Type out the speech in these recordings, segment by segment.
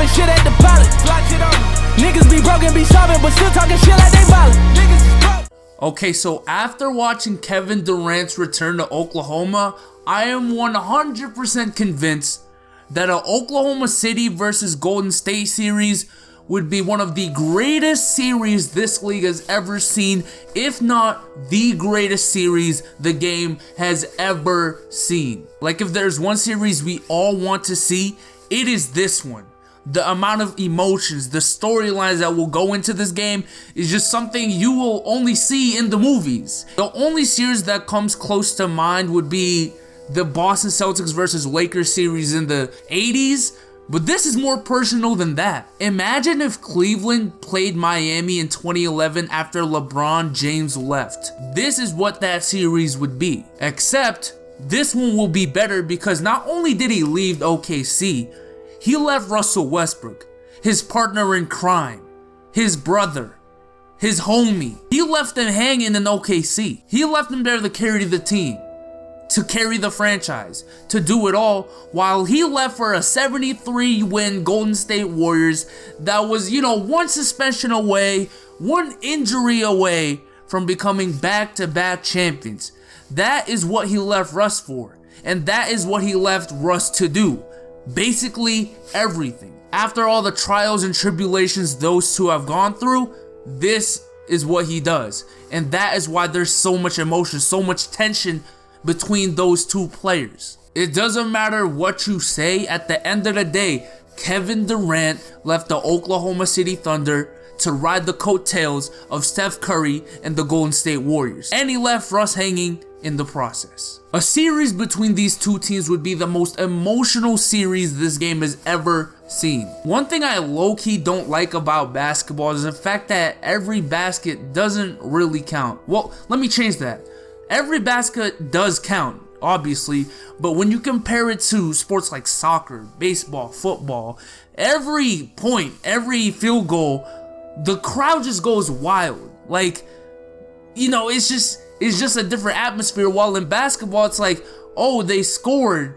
throwing shit at the pilot. Niggas be broken, be sobbing, but still talking shit like they violent. Niggas is broke. Okay, so after watching Kevin Durant's return to Oklahoma, I am 100% convinced that an Oklahoma City versus Golden State series would be one of the greatest series this league has ever seen, if not the greatest series the game has ever seen. Like, if there's one series we all want to see, it is this one. The amount of emotions, the storylines that will go into this game is just something you will only see in the movies. The only series that comes close to mind would be the Boston Celtics versus Lakers series in the 80s, but this is more personal than that. Imagine if Cleveland played Miami in 2011 after LeBron James left. This is what that series would be. Except, this one will be better because not only did he leave OKC, he left Russell Westbrook, his partner in crime, his brother, his homie. He left them hanging in OKC. He left them there to carry the team, to carry the franchise, to do it all, while he left for a 73-win Golden State Warriors that was, one suspension away, one injury away from becoming back-to-back champions. That is what he left Russ for, and that is what he left Russ to do. Basically everything. After all the trials and tribulations those two have gone through, this is what he does. And that is why there's so much emotion, so much tension between those two players. It doesn't matter what you say, at the end of the day, Kevin Durant left the Oklahoma City Thunder to ride the coattails of Steph Curry and the Golden State Warriors. And he left Russ hanging in the process. A series between these two teams would be the most emotional series this game has ever seen. One thing I low-key don't like about basketball is the fact that every basket doesn't really count. Well, let me change that. Every basket does count, obviously, but when you compare it to sports like soccer, baseball, football, every point, every field goal, the crowd just goes wild. Like, it's just a different atmosphere. While in basketball, it's like, oh, they scored,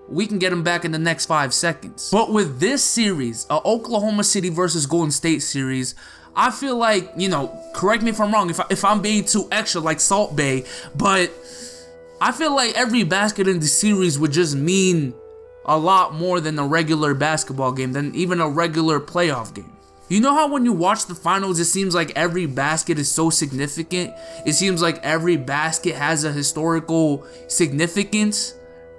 we can get them back in the next 5 seconds. But with this series, a Oklahoma City versus Golden State series, I feel like, correct me if I'm wrong, if I'm being too extra like Salt Bae, but I feel like every basket in the series would just mean a lot more than a regular basketball game, than even a regular playoff game. You know how when you watch the finals, it seems like every basket is so significant? It seems like every basket has a historical significance?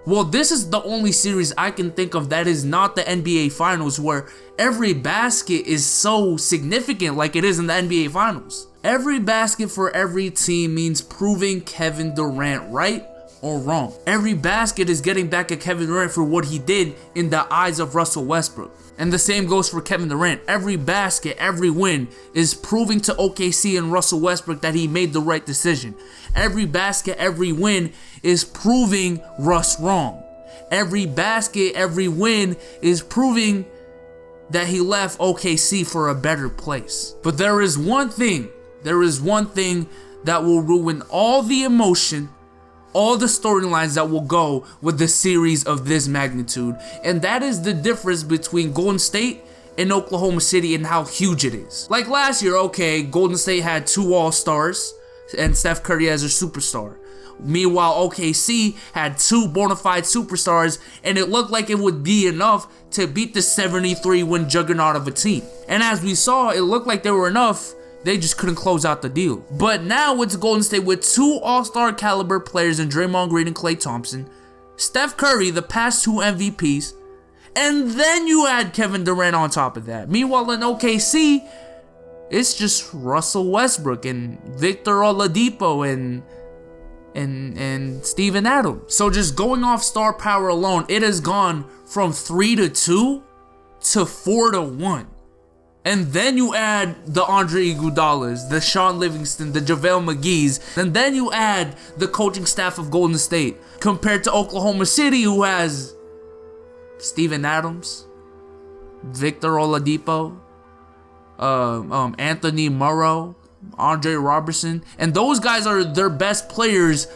Well, this is the only series I can think of that is not the NBA Finals, where every basket is so significant like it is in the NBA Finals. Every basket for every team means proving Kevin Durant right or wrong. Every basket is getting back at Kevin Durant for what he did in the eyes of Russell Westbrook. And the same goes for Kevin Durant. Every basket, every win is proving to OKC and Russell Westbrook that he made the right decision. Every basket, every win is proving Russ wrong. Every basket, every win is proving that he left OKC for a better place. But there is one thing that will ruin all the emotion, all the storylines that will go with the series of this magnitude, and that is the difference between Golden State and Oklahoma City and how huge it is. Like last year, okay, Golden State had 2 All-Stars and Steph Curry as their superstar. Meanwhile, OKC had 2 bona fide superstars, and it looked like it would be enough to beat the 73-win juggernaut of a team. And as we saw, it looked like they were enough. They just couldn't close out the deal. But now it's Golden State with 2 all-star caliber players in Draymond Green and Klay Thompson, Steph Curry, the past 2 MVPs, and then you add Kevin Durant on top of that. Meanwhile, in OKC, it's just Russell Westbrook and Victor Oladipo and Steven Adams. So just going off star power alone, it has gone from 3-2 to 4-1. And then you add the Andre Iguodalas, the Sean Livingston, the JaVale McGee's, and then you add the coaching staff of Golden State, compared to Oklahoma City, who has Steven Adams, Victor Oladipo, Anthony Morrow, Andre Robertson, and those guys are their best players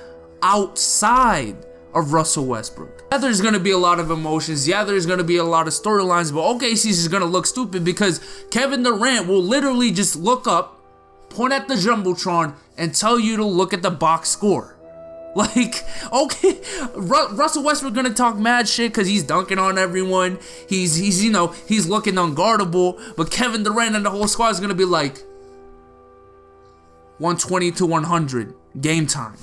outside of Russell Westbrook. Yeah, there's going to be a lot of emotions. Yeah, there's going to be a lot of storylines, but OKC is going to look stupid because Kevin Durant will literally just look up, point at the Jumbotron, and tell you to look at the box score. Like, okay, Russell Westbrook gonna talk mad shit because he's dunking on everyone. He's looking unguardable. But Kevin Durant and the whole squad is gonna be like 120 to 100 game time.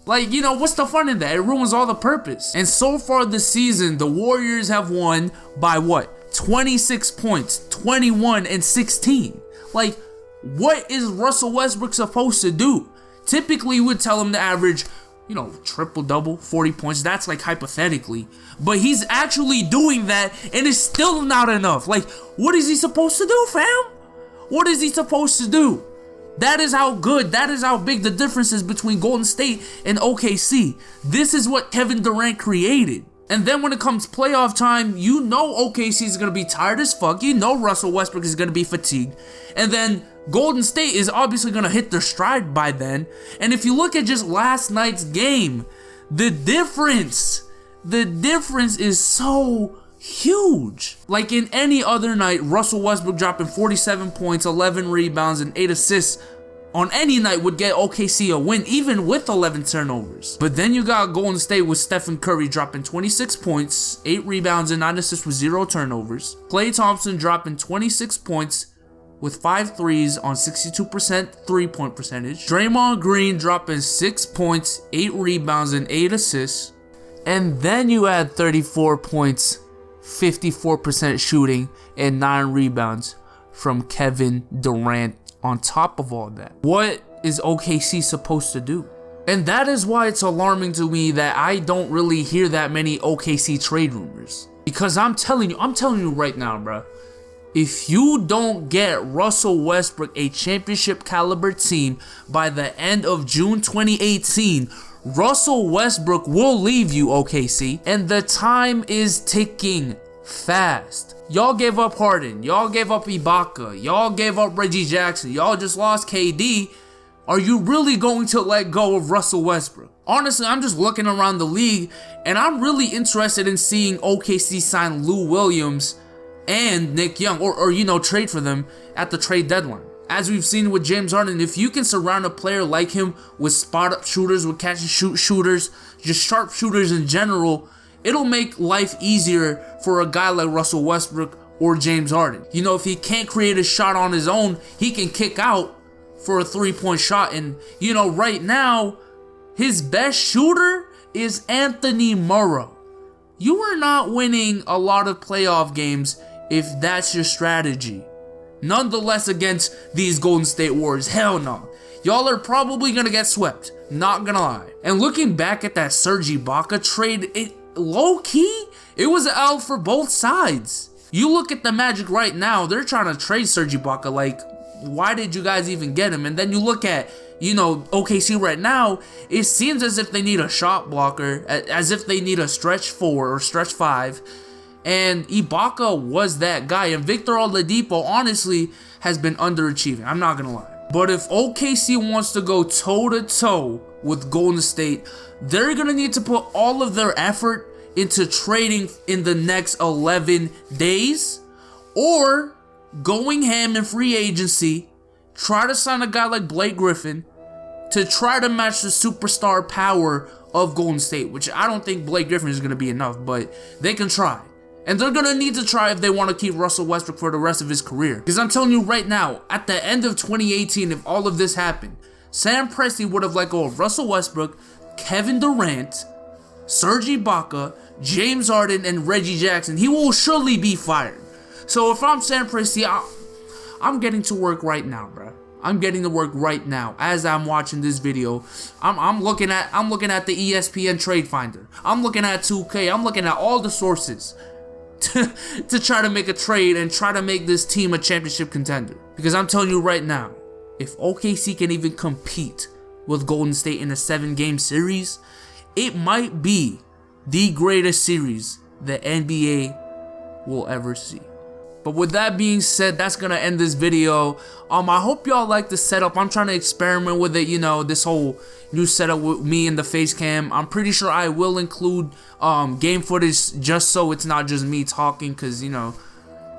Like, what's the fun in that? It ruins all the purpose. And so far this season, the Warriors have won by what? 26 points, 21 and 16. Like, what is Russell Westbrook supposed to do? Typically, you would tell him to average, triple-double, 40 points. That's like hypothetically. But he's actually doing that, and it's still not enough. Like, what is he supposed to do, fam? What is he supposed to do? That is how good, that is how big the difference is between Golden State and OKC. This is what Kevin Durant created. And then when it comes playoff time, OKC is going to be tired as fuck. Russell Westbrook is going to be fatigued. And then Golden State is obviously going to hit their stride by then. And if you look at just last night's game, the difference is so huge. Like in any other night, Russell Westbrook dropping 47 points, 11 rebounds, and 8 assists on any night would get OKC a win, even with 11 turnovers. But then you got Golden State with Stephen Curry dropping 26 points, 8 rebounds, and 9 assists with 0 turnovers. Klay Thompson dropping 26 points with 5 threes on 62% three-point percentage. Draymond Green dropping 6 points, 8 rebounds, and 8 assists. And then you add 34 points, 54% shooting, and 9 rebounds from Kevin Durant on top of all that. What is OKC supposed to do? And that is why it's alarming to me that I don't really hear that many OKC trade rumors. Because I'm telling you right now, bro. If you don't get Russell Westbrook a championship caliber team by the end of June 2018, Russell Westbrook will leave you, OKC. And the time is ticking fast. Y'all gave up Harden. Y'all gave up Ibaka. Y'all gave up Reggie Jackson. Y'all just lost KD. Are you really going to let go of Russell Westbrook? Honestly, I'm just looking around the league, and I'm really interested in seeing OKC sign Lou Williams and Nick Young, or trade for them at the trade deadline. As we've seen with James Harden, if you can surround a player like him with spot-up shooters, with catch-and-shoot shooters, just sharp shooters in general, it'll make life easier for a guy like Russell Westbrook or James Harden. If he can't create a shot on his own, he can kick out for a 3-point shot. And, right now, his best shooter is Anthony Morrow. You are not winning a lot of playoff games if that's your strategy. Nonetheless, against these Golden State Warriors, hell no. Y'all are probably going to get swept. Not gonna lie. And looking back at that Serge Ibaka trade, low-key, it was an L for both sides. You look at the Magic right now, they're trying to trade Serge Ibaka. Like, why did you guys even get him? And then you look at, OKC right now, it seems as if they need a shot blocker, as if they need a stretch 4 or stretch 5. And Ibaka was that guy. And Victor Oladipo, honestly, has been underachieving. I'm not going to lie. But if OKC wants to go toe-to-toe with Golden State, they're going to need to put all of their effort into trading in the next 11 days or going ham in free agency, try to sign a guy like Blake Griffin to try to match the superstar power of Golden State, which I don't think Blake Griffin is going to be enough, but they can try. And they're going to need to try if they want to keep Russell Westbrook for the rest of his career. Because I'm telling you right now, at the end of 2018, if all of this happened, Sam Presti would have let go of Russell Westbrook, Kevin Durant, Serge Ibaka, James Harden, and Reggie Jackson. He will surely be fired. So if I'm Sam Presti, I'm getting to work right now, bro. I'm getting to work right now as I'm watching this video. I'm looking at the ESPN Trade Finder. I'm looking at 2K. I'm looking at all the sources to try to make a trade and try to make this team a championship contender. Because I'm telling you right now, if OKC can even compete with Golden State in a 7-game series, it might be the greatest series the NBA will ever see. But with that being said, that's gonna end this video. I hope y'all like the setup. I'm trying to experiment with it, you know, this whole new setup with me and the face cam. I'm pretty sure I will include game footage just so it's not just me talking, because, you know,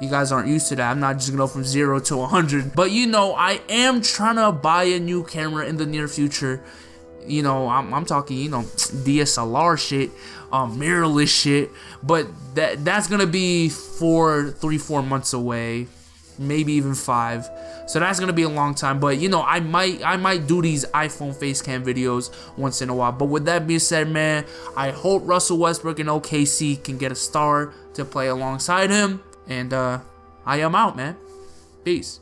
you guys aren't used to that. I'm not just gonna go from 0 to 100. But, you know, I am trying to buy a new camera in the near future. You know, I'm talking, you know, DSLR shit, mirrorless shit. But that's gonna be 3-4 months away, maybe even 5. So that's gonna be a long time. But, you know, I might do these iPhone face cam videos once in a while. But with that being said, man, I hope Russell Westbrook and OKC can get a star to play alongside him. And I am out, man. Peace.